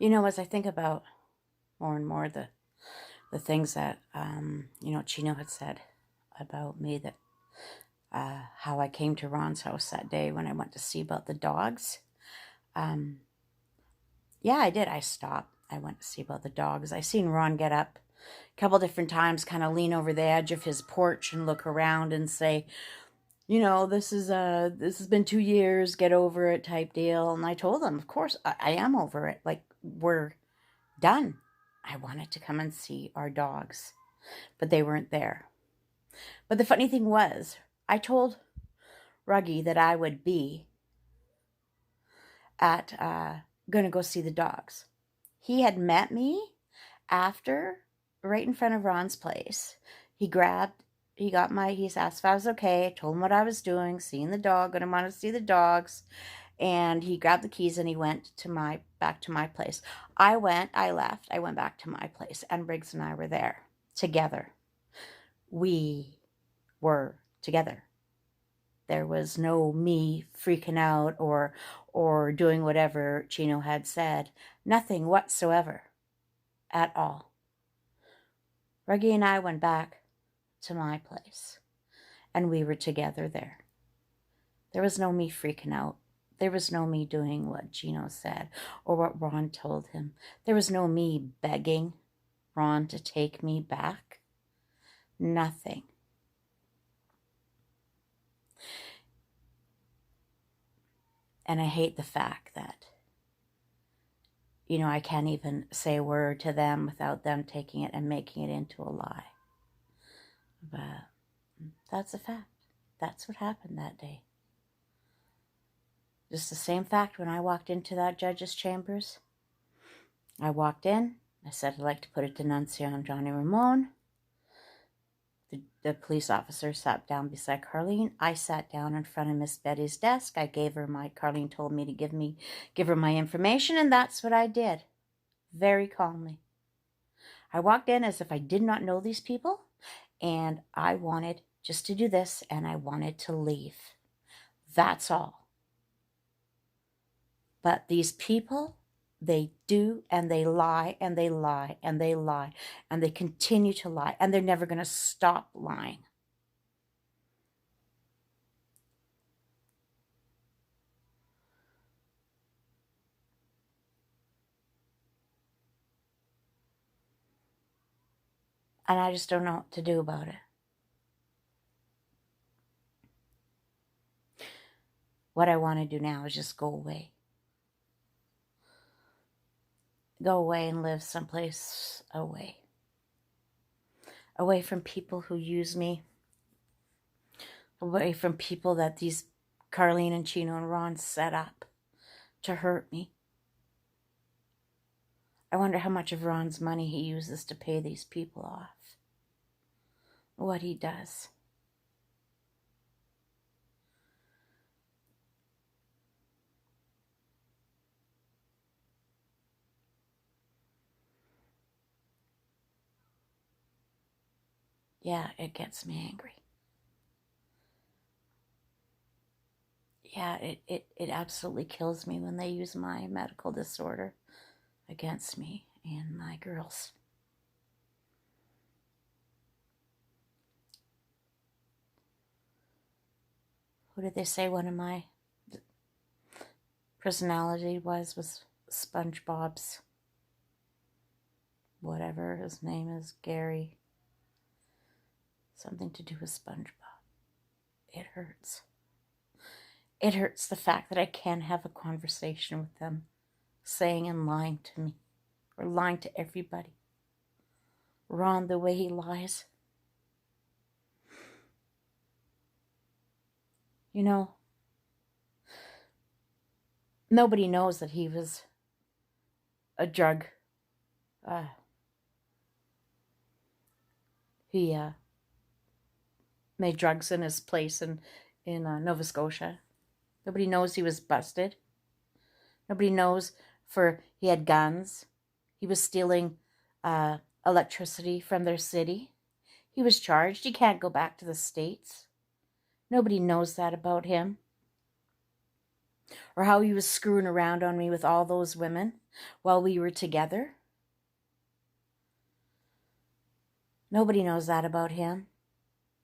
As I think about more and more the things that, Chino had said about me, that how I came to Ron's house that day when I went to see about the dogs. Um, yeah, I did. I stopped. I went to see about the dogs. I seen Ron get up a couple different times, kind of lean over the edge of his porch and look around and say, this has been 2 years, get over it type deal. And I told him, of course, I am over it. Like, we're done. I wanted to come and see our dogs, but they weren't there. But the funny thing was, I told Ruggy that I would be at going to go see the dogs. He had met me after, right in front of Ron's place. He asked if I was okay. I told him what I was doing, seeing the dog, going to want to see the dogs. And he grabbed the keys and he went back to my place. I left, I went back to my place, and Briggs and I were there together. We were together. There was no me freaking out or doing whatever Chino had said. Nothing whatsoever at all. Reggie and I went back to my place, and we were together there. There was no me freaking out. There was no me doing what Chino said or what Ron told him. There was no me begging Ron to take me back. Nothing. And I hate the fact that, I can't even say a word to them without them taking it and making it into a lie. But that's a fact. That's what happened that day. Just the same fact when I walked into that judge's chambers. I walked in. I said I'd like to put a denuncia on Johnny Ramone. The police officer sat down beside Carlene. I sat down in front of Miss Betty's desk. Carlene told me to give her my information, and that's what I did. Very calmly. I walked in as if I did not know these people, and I wanted just to do this, and I wanted to leave. That's all. But these people, they do, and they lie, and they lie, and they lie, and they continue to lie, and they're never going to stop lying. And I just don't know what to do about it. What I want to do now is just go away. Go away and live someplace away. Away from people who use me. Away from people that these Carlene and Chino and Ron set up to hurt me. I wonder how much of Ron's money he uses to pay these people off. What he does. Yeah, it gets me angry. Yeah, it absolutely kills me when they use my medical disorder against me and my girls. Who did they say one of my personality was SpongeBob's, whatever his name is, Gary. Something to do with SpongeBob. It hurts. It hurts the fact that I can't have a conversation with them, saying and lying to me, or lying to everybody. Ron, the way he lies. Nobody knows that he was a drug. He made drugs in his place in Nova Scotia. Nobody knows he was busted. Nobody knows he had guns. He was stealing electricity from their city. He was charged. He can't go back to the States. Nobody knows that about him. or how he was screwing around on me with all those women while we were together. Nobody knows that about him.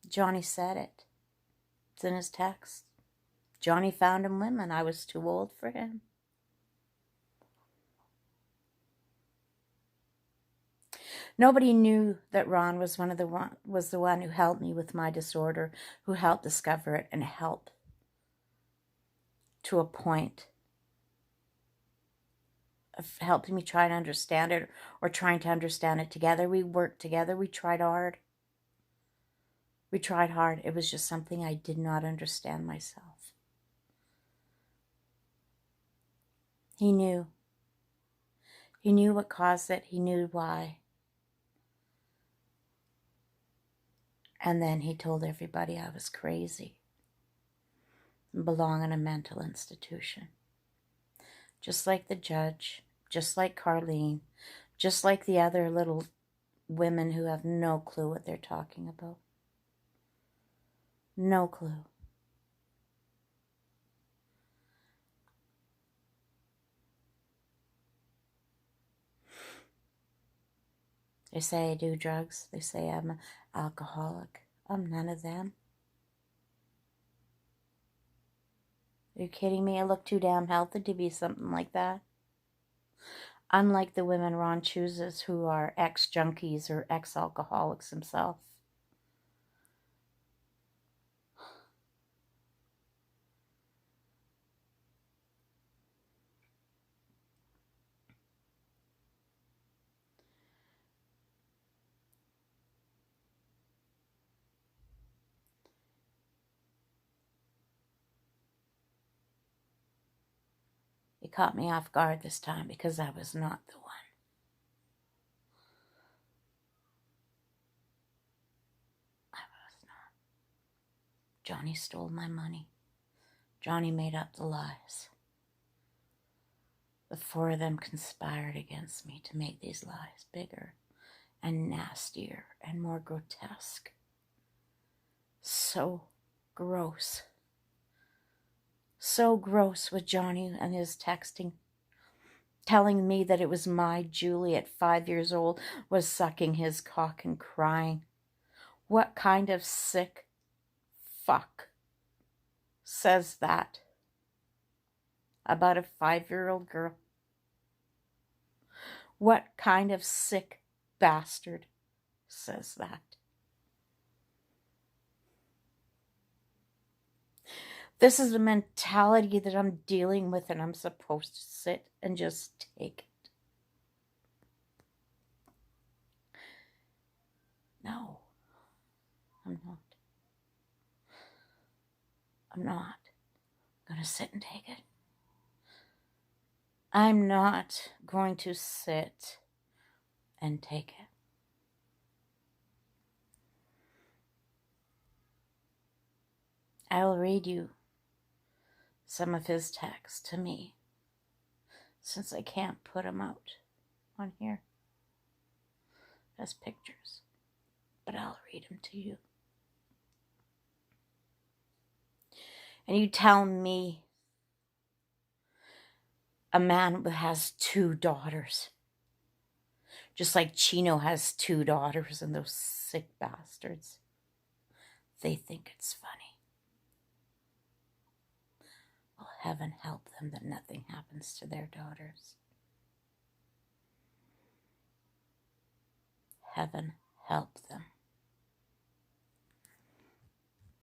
Johnny said it. It's in his text. Johnny found him women. I was too old for him. Nobody knew that Ron was the one who helped me with my disorder, who helped discover it and helped to a point of helping me try to understand it, or trying to understand it together. We worked together. We tried hard. We tried hard. It was just something I did not understand myself. He knew. He knew what caused it. He knew why. And then he told everybody I was crazy and belong in a mental institution. Just like the judge, just like Carlene, just like the other little women who have no clue what they're talking about. No clue. They say I do drugs. They say I'm an alcoholic. I'm none of them. Are you kidding me? I look too damn healthy to be something like that. Unlike the women Ron chooses who are ex-junkies or ex-alcoholics himself. It caught me off guard this time because I was not the one. I was not. Johnny stole my money. Johnny made up the lies. The four of them conspired against me to make these lies bigger and nastier and more grotesque. So gross. So gross with Johnny and his texting, telling me that it was my Julie at 5 years old was sucking his cock and crying. What kind of sick fuck says that about a 5-year-old girl? What kind of sick bastard says that? This is the mentality that I'm dealing with, and I'm supposed to sit and just take it. No, I'm not. I'm not going to sit and take it. I'm not going to sit and take it. I will read you some of his texts to me, since I can't put them out on here as pictures, but I'll read them to you. And you tell me a man has 2 daughters, just like Chino has 2 daughters, and those sick bastards, they think it's funny. Well, heaven help them that nothing happens to their daughters. Heaven help them.